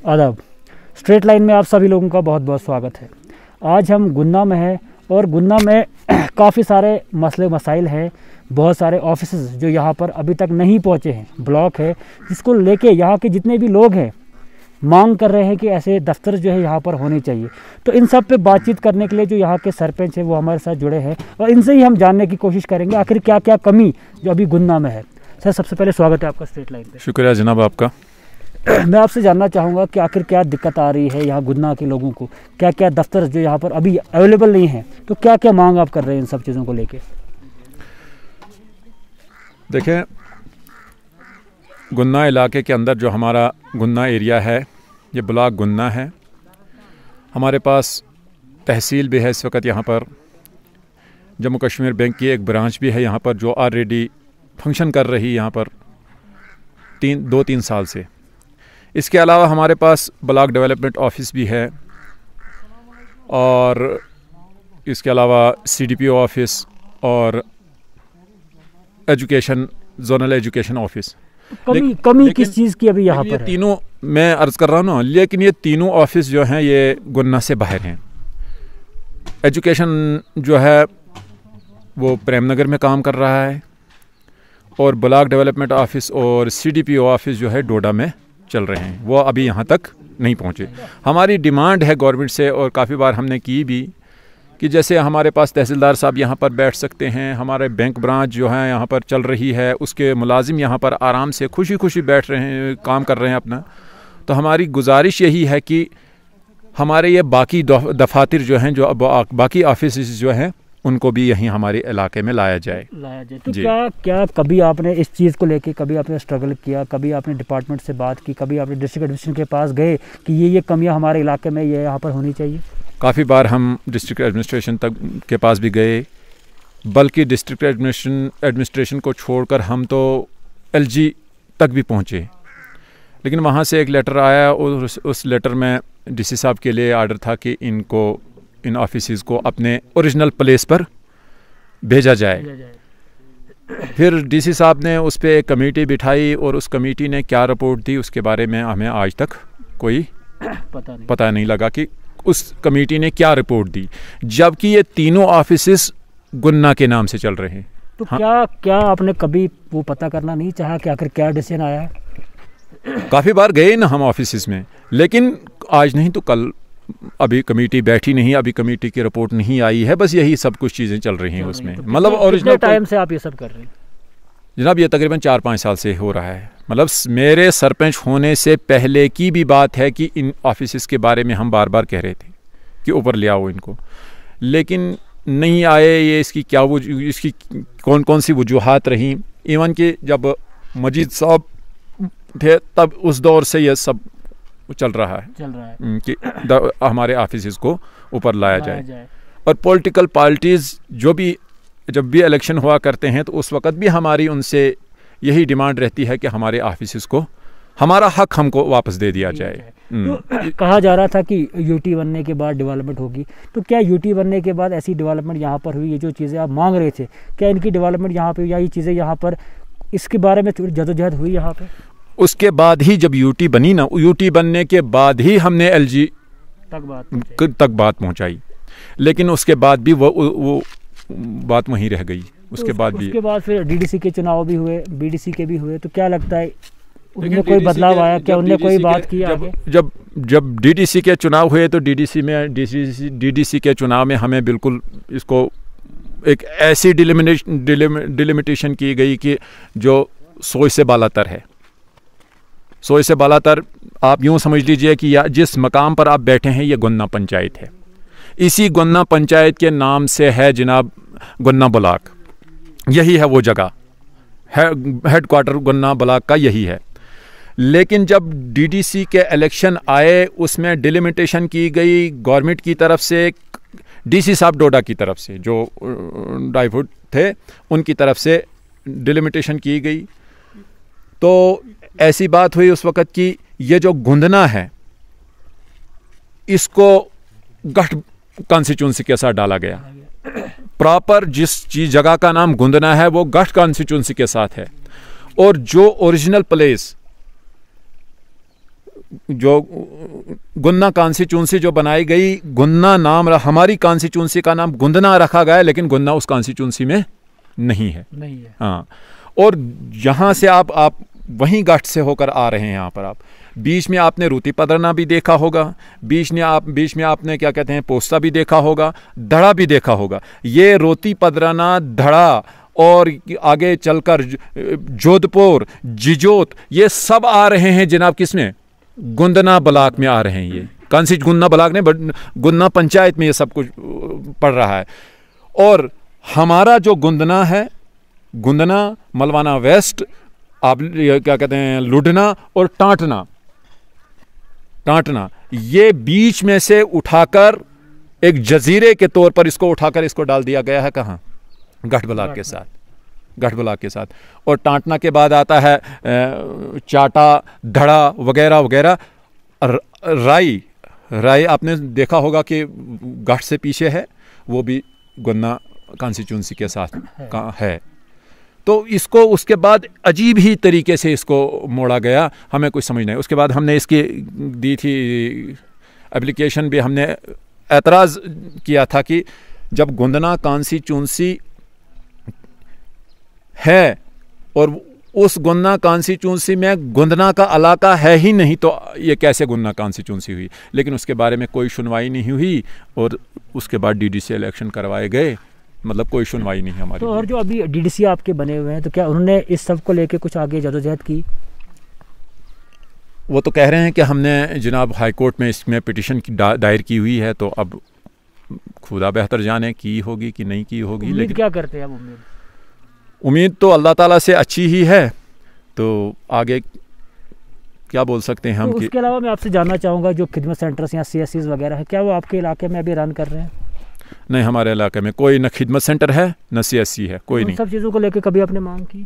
आदाब। Straight line में आप सभी लोगों का बहुत बहुत स्वागत है। आज हम गुन्ना में हैं और गुन्ना में काफ़ी सारे मसले मसाइल हैं, बहुत सारे ऑफिसेस जो यहाँ पर अभी तक नहीं पहुँचे हैं, ब्लॉक है जिसको लेके यहाँ के जितने भी लोग हैं मांग कर रहे हैं कि ऐसे दफ्तर जो है यहाँ पर होने चाहिए। तो इन सब पे बातचीत करने के लिए जो यहाँ के सरपंच है वो हमारे साथ जुड़े हैं और इनसे ही हम जानने की कोशिश करेंगे आखिर क्या क्या कमी जो अभी गुन्ना में है। सर, सबसे पहले स्वागत है आपका स्ट्रेट लाइन पे। शुक्रिया जनाब आपका। मैं आपसे जानना चाहूँगा कि आखिर क्या दिक्कत आ रही है यहाँ गुन्ना के लोगों को, क्या क्या दफ्तर जो यहाँ पर अभी अवेलेबल नहीं है, तो क्या क्या मांग आप कर रहे हैं इन सब चीज़ों को लेके? देखें, गुन्ना इलाके के अंदर जो हमारा गुन्ना एरिया है, ये ब्लॉक गुन्ना है। हमारे पास तहसील भी है इस वक्त यहाँ पर, जम्मू कश्मीर बैंक की एक ब्रांच भी है यहाँ पर जो ऑलरेडी फंक्शन कर रही है यहाँ पर 2-3 साल से। इसके अलावा हमारे पास ब्लॉक डेवलपमेंट ऑफिस भी है और इसके अलावा CDPO ऑफिस और एजुकेशन जोनल एजुकेशन ऑफिस। कमी किस चीज़ की अभी यहाँ पर है? तीनों मैं अर्ज़ कर रहा हूँ ना, लेकिन ये तीनों ऑफिस जो हैं ये गुन्ना से बाहर हैं। एजुकेशन जो है वो प्रेमनगर में काम कर रहा है और ब्लॉक डेवलपमेंट ऑफिस और CDPO ऑफिस जो है डोडा में चल रहे हैं, वो अभी यहाँ तक नहीं पहुँचे। हमारी डिमांड है गवर्नमेंट से और काफ़ी बार हमने की भी कि जैसे हमारे पास तहसीलदार साहब यहाँ पर बैठ सकते हैं, हमारे बैंक ब्रांच जो है यहाँ पर चल रही है, उसके मुलाजिम यहाँ पर आराम से खुशी खुशी बैठ रहे हैं, काम कर रहे हैं अपना। तो हमारी गुजारिश यही है कि हमारे ये बाकी दफातर जो हैं, जो बाकी ऑफिस जो हैं, उनको भी यहीं हमारे इलाके में लाया जाए। तो क्या कभी आपने इस चीज़ को लेके कभी आपने स्ट्रगल किया, कभी आपने डिपार्टमेंट से बात की, कभी आपने डिस्ट्रिक्ट एडमिनिस्ट्रेशन के पास गए कि ये कमियां हमारे इलाके में ये यहाँ पर होनी चाहिए? काफ़ी बार हम डिस्ट्रिक्ट एडमिनिस्ट्रेशन तक के पास भी गए, बल्कि डिस्ट्रिक्ट एडमिनिस्ट्रेशन को छोड़कर हम तो LG तक भी पहुँचे, लेकिन वहाँ से एक लेटर आया और उस लेटर में DC साहब के लिए आर्डर था कि इन ऑफिस को अपने ओरिजिनल प्लेस पर भेजा जाए। फिर DC साहब ने उस पर एक कमेटी बिठाई और उस कमेटी ने क्या रिपोर्ट दी उसके बारे में हमें आज तक कोई पता नहीं लगा कि उस कमेटी ने क्या रिपोर्ट दी, जबकि ये तीनों ऑफिस गुन्ना के नाम से चल रहे हैं। तो हाँ? क्या आपने कभी वो पता करना नहीं चाहा कि आखिर क्या डिसीजन आया है? काफ़ी बार गए ना हम ऑफिस में, लेकिन आज नहीं तो कल अभी कमेटी बैठी नहीं, अभी कमेटी की रिपोर्ट नहीं आई है, बस यही सब कुछ चीज़ें चल रही हैं उसमें। मतलब ओरिजिनल टाइम से आप ये सब कर रहे हैं? जनाब ये तकरीबन 4-5 साल से हो रहा है। मतलब मेरे सरपंच होने से पहले की भी बात है कि इन ऑफिस के बारे में हम बार बार कह रहे थे कि ऊपर ले आओ इनको, लेकिन नहीं आए। ये इसकी कौन कौन सी वजूहात रहीं, इवन कि जब मजीद साहब थे तब उस दौर से ये सब चल रहा है कि हमारे ऑफिस को ऊपर लाया जाए। और पॉलिटिकल पार्टीज़ जब भी इलेक्शन हुआ करते हैं तो उस वक्त भी हमारी उनसे यही डिमांड रहती है कि हमारे ऑफिस को हमारा हक हमको वापस दे दिया जाए। तो कहा जा रहा था कि UT बनने के बाद डेवलपमेंट होगी, तो क्या UT बनने के बाद ऐसी डेवलपमेंट यहाँ पर हुई? ये जो चीज़ें आप मांग रहे थे, क्या इनकी डेवलपमेंट यहाँ पे या ये चीज़ें यहाँ पर इसके बारे में जदोजहद हुई यहाँ पे? उसके बाद ही जब UT बनी ना, UT बनने के बाद ही हमने LG तक बात पहुँचाई, लेकिन उसके बाद भी वो बात वहीं रह गई। उसके बाद फिर DDC के चुनाव भी हुए, BDC के भी हुए, तो क्या लगता है उनमें कोई बदलाव आया? क्या उनने कोई बात की आगे? जब DDC के चुनाव हुए तो DDC के चुनाव में हमें बिल्कुल इसको एक ऐसी डिलिमिटेशन की गई कि जो 100 से बालातर है। 100 से बालातर आप यूँ समझ लीजिए कि जिस मकाम पर आप बैठे हैं ये गुन्ना पंचायत है। इसी गुन्ना पंचायत के नाम से है जनाब गुन्ना ब्लॉक, यही है वो जगह, हेड क्वार्टर गुन्ना ब्लॉक का यही है। लेकिन जब DDC के इलेक्शन आए उसमें डिलिमिटेशन की गई गवर्नमेंट की तरफ से, DC साहब डोडा की तरफ से, जो डाइफुट थे उनकी तरफ से डिलिमिटेशन की गई। तो ऐसी बात हुई उस वक़्त की ये जो गुंदना है इसको गठ कॉन्स्टिट्यूंसी के साथ डाला गया। प्रॉपर जिस चीज जगह का नाम गुंदना है वो गठ कॉन्स्टिट्यूंसी के साथ है, और जो ओरिजिनल प्लेस जो गुन्ना कॉन्स्टिट्यूंसी जो बनाई गई, गुन्ना नाम हमारी कॉन्स्टिट्यूंसी का नाम गुंदना रखा गया, लेकिन गुन्ना उस कॉन्स्टिट्यूंसी में नहीं है। हाँ, और यहाँ से आप वहीं गठ से होकर आ रहे हैं। यहाँ पर आप बीच में आपने रूती पदरना भी देखा होगा, बीच में आपने क्या कहते हैं पोस्ता भी देखा होगा, धड़ा भी देखा होगा। ये रोती पदरना, धड़ा और आगे चलकर जोधपुर, जिजोत, ये सब आ रहे हैं जनाब किसमें, गुंदना ब्लॉक में आ रहे हैं। ये कौन गुन्ना ब्लॉक ने, गुन्ना पंचायत में ये सब कुछ पड़ रहा है। और हमारा जो गुंदना है, गुंदना, मलवाना वेस्ट, आप क्या कहते हैं लुडना और टांटना, ये बीच में से उठाकर एक जजीरे के तौर पर इसको उठाकर इसको डाल दिया गया है। कहाँ, गठ ब्लॉक के साथ। और टांटना के बाद आता है चाटा, धड़ा वगैरह वगैरह। राई आपने देखा होगा कि गठ से पीछे है, वो भी गुन्ना कॉन्स्टिट्यूंसी के साथ है। तो इसको उसके बाद अजीब ही तरीके से इसको मोड़ा गया, हमें कुछ समझ नहीं। उसके बाद हमने इसकी दी थी एप्लीकेशन भी, हमने एतराज़ किया था कि जब गुंदना कॉन्स्टिट्यूंसी है और उस गुन्ना कॉन्स्टिट्यूंसी में गुंदना का इलाका है ही नहीं, तो ये कैसे गुन्ना कॉन्स्टिट्यूंसी हुई। लेकिन उसके बारे में कोई सुनवाई नहीं हुई और उसके बाद डीडीसी इलेक्शन करवाए गए, मतलब कोई सुनवाई नहीं हमारी। तो और जो अभी डीडीसी आपके बने हुए हैं, तो क्या उन्होंने इस सब को लेके कुछ आगे जदोजहद की? वो तो कह रहे हैं कि हमने जनाब हाई कोर्ट में इसमें पिटीशन दायर की हुई है, तो अब खुदा बेहतर जाने की होगी कि नहीं की होगी। लेकिन क्या करते हैं आप? उम्मीद तो अल्लाह ताला से अच्छी ही है, तो आगे क्या बोल सकते हैं हम। तो उसके अलावा मैं आपसे जानना चाहूँगा, जो खिदमत सेंटर्स या CSCs वगैरह है, क्या वो आपके इलाके में अभी रन कर रहे हैं? नहीं, हमारे इलाके में कोई न खिदमत सेंटर है न CSC है, कोई नहीं। सब चीज़ों को लेकर कभी आपने मांग की?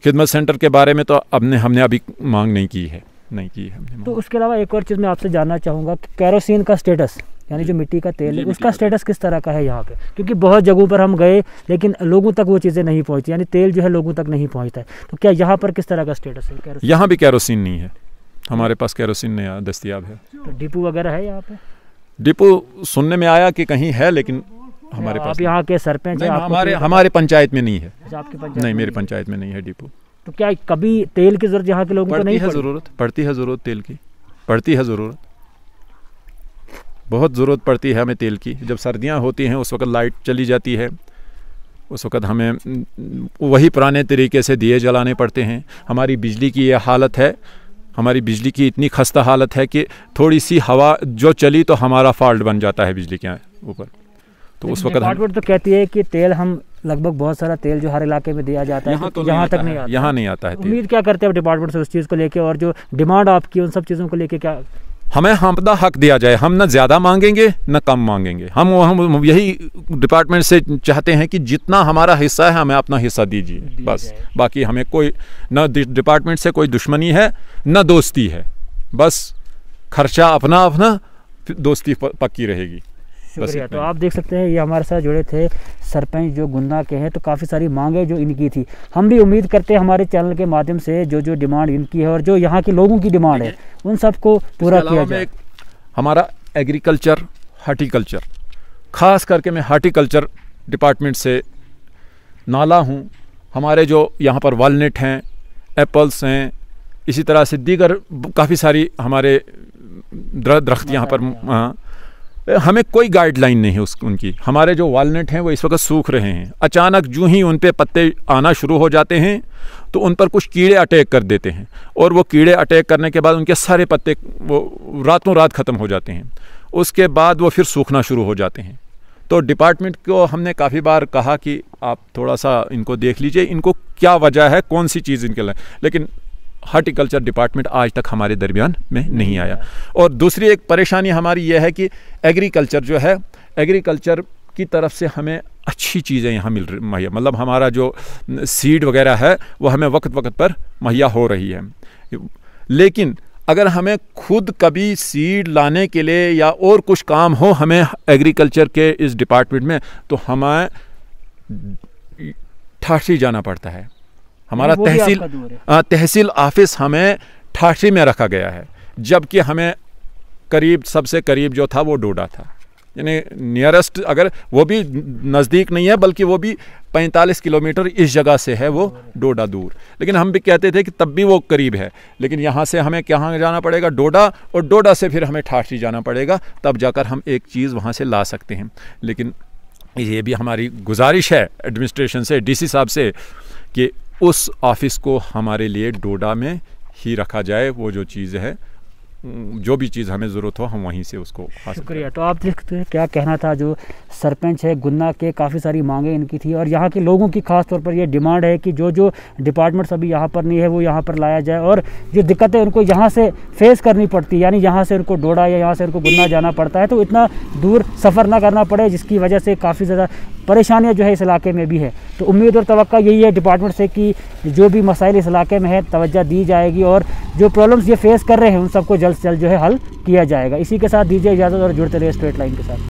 खिदमत सेंटर के बारे में तो हमने अभी मांग नहीं की है हमने। तो उसके अलावा एक और चीज़ मैं आपसे जानना चाहूँगा, केरोसिन का स्टेटस, यानी जो मिट्टी का तेल है, उसका स्टेटस किस तरह का है यहाँ पे? क्योंकि बहुत जगहों पर हम गए लेकिन लोगों तक वो चीज़ें नहीं पहुँची, यानी तेल जो है लोगों तक नहीं पहुँचता है। तो क्या यहाँ पर किस तरह का स्टेटस है? यहाँ भी केरोसिन नहीं है, हमारे पास केरोसिन नहीं दस्तियाब है। तो डिपो वगैरह है यहाँ पे? डिपो सुनने में आया कि कहीं है, लेकिन हमारे पास। आप यहाँ के सरपंच हैं? हमारे पंचायत में नहीं है। आपकी पंचायत नहीं, मेरी पंचायत में नहीं है डिपो। तो क्या कभी तेल की जरूरत यहाँ के लोगों को नहीं पड़ती है? ज़रूरत तेल की पड़ती है, ज़रूरत बहुत ज़रूरत पड़ती है हमें तेल की। जब सर्दियाँ होती हैं उस वक्त लाइट चली जाती है, उस वक्त हमें वही पुराने तरीके से दिए जलाने पड़ते हैं। हमारी बिजली की ये हालत है, हमारी बिजली की इतनी खस्ता हालत है कि थोड़ी सी हवा जो चली तो हमारा फॉल्ट बन जाता है बिजली के ऊपर। तो उस वक्त डिपार्टमेंट तो कहती है कि तेल हम लगभग बहुत सारा तेल जो हर इलाके में दिया जाता है, तो यहाँ तक नहीं आता। यहाँ नहीं आता है। उम्मीद क्या करते हैं डिपार्टमेंट से उस चीज़ को लेके, और जो डिमांड आपकी उन सब चीज़ों को लेके क्या? हमें हमदा हक दिया जाए, हम न ज़्यादा मांगेंगे न कम मांगेंगे। हम यही डिपार्टमेंट से चाहते हैं कि जितना हमारा हिस्सा है हमें अपना हिस्सा दीजिए, बस। बाकी हमें कोई न डिपार्टमेंट से कोई दुश्मनी है न दोस्ती है, बस खर्चा अपना अपना, दोस्ती पक्की रहेगी। शुक्रिया। तो आप देख सकते हैं ये हमारे साथ जुड़े थे सरपंच जो गुन्ना के हैं। तो काफ़ी सारी मांगें जो इनकी थी, हम भी उम्मीद करते हैं हमारे चैनल के माध्यम से जो डिमांड इनकी है और जो यहाँ के लोगों की डिमांड है उन सब को पूरा किया जाए। हमारा एग्रीकल्चर, हार्टिकल्चर, ख़ास करके मैं हार्टिकल्चर डिपार्टमेंट से नाला हूँ। हमारे जो यहाँ पर वालनट हैं, एप्पल्स हैं, इसी तरह से दीगर काफ़ी सारी हमारे दरख्त यहाँ पर, हमें कोई गाइडलाइन नहीं है उनकी। हमारे जो वालनट हैं वो इस वक्त सूख रहे हैं। अचानक जो ही उन पे पत्ते आना शुरू हो जाते हैं तो उन पर कुछ कीड़े अटैक कर देते हैं, और वो कीड़े अटैक करने के बाद उनके सारे पत्ते वो रातों रात ख़त्म हो जाते हैं। उसके बाद वो फिर सूखना शुरू हो जाते हैं। तो डिपार्टमेंट को हमने काफ़ी बार कहा कि आप थोड़ा सा इनको देख लीजिए, इनको क्या वजह है, कौन सी चीज़ इनके लिए, लेकिन हार्टिकल्चर डिपार्टमेंट आज तक हमारे दरमियान में नहीं आया। और दूसरी एक परेशानी हमारी यह है कि एग्रीकल्चर जो है, एग्रीकल्चर की तरफ से हमें अच्छी चीज़ें यहाँ मिल रही मुहैया, मतलब हमारा जो सीड वगैरह है वो हमें वक्त वक्त पर मुहैया हो रही है। लेकिन अगर हमें खुद कभी सीड लाने के लिए या और कुछ काम हो हमें एग्रीकल्चर के इस डिपार्टमेंट में, तो हमें ठाठी जाना पड़ता है। हमारा तहसील ऑफिस हमें ठाठरी में रखा गया है, जबकि हमें करीब सबसे करीब जो था वो डोडा था, यानी नियरेस्ट, अगर वो भी नज़दीक नहीं है बल्कि वो भी 45 किलोमीटर इस जगह से है वो डोडा दूर, लेकिन हम भी कहते थे कि तब भी वो करीब है। लेकिन यहाँ से हमें कहाँ जाना पड़ेगा? डोडा, और डोडा से फिर हमें ठाठरी जाना पड़ेगा, तब जाकर हम एक चीज़ वहाँ से ला सकते हैं। लेकिन ये भी हमारी गुजारिश है एडमिनिस्ट्रेशन से, डीसी साहब से, कि उस ऑफिस को हमारे लिए डोडा में ही रखा जाए। वो जो चीज़ है, जो भी चीज़ हमें ज़रूरत हो हम वहीं से उसको हासिल करें। शुक्रिया। तो आप देखते हैं क्या कहना था, जो सरपंच है गुन्ना के, काफ़ी सारी मांगें इनकी थी और यहाँ के लोगों की खास तौर पर ये डिमांड है कि जो जो डिपार्टमेंट्स अभी यहाँ पर नहीं है वो यहाँ पर लाया जाए, और जो दिक्कतें उनको यहाँ से फेस करनी पड़ती, यानी यहाँ से उनको डोडा या यहाँ से उनको गुन्ना जाना पड़ता है, तो इतना दूर सफ़र ना करना पड़े, जिसकी वजह से काफ़ी ज़्यादा परेशानियाँ जो है इस इलाके में भी है। तो उम्मीद और तवक्का यही है डिपार्टमेंट से कि जो भी मसाइल इस इलाके में है तवज्जो दी जाएगी और जो प्रॉब्लम्स ये फेस कर रहे हैं उन सबको जल्द से जल्द जो है हल किया जाएगा। इसी के साथ दीजिए इजाज़त और जुड़ते रहिए स्ट्रेट लाइन के साथ।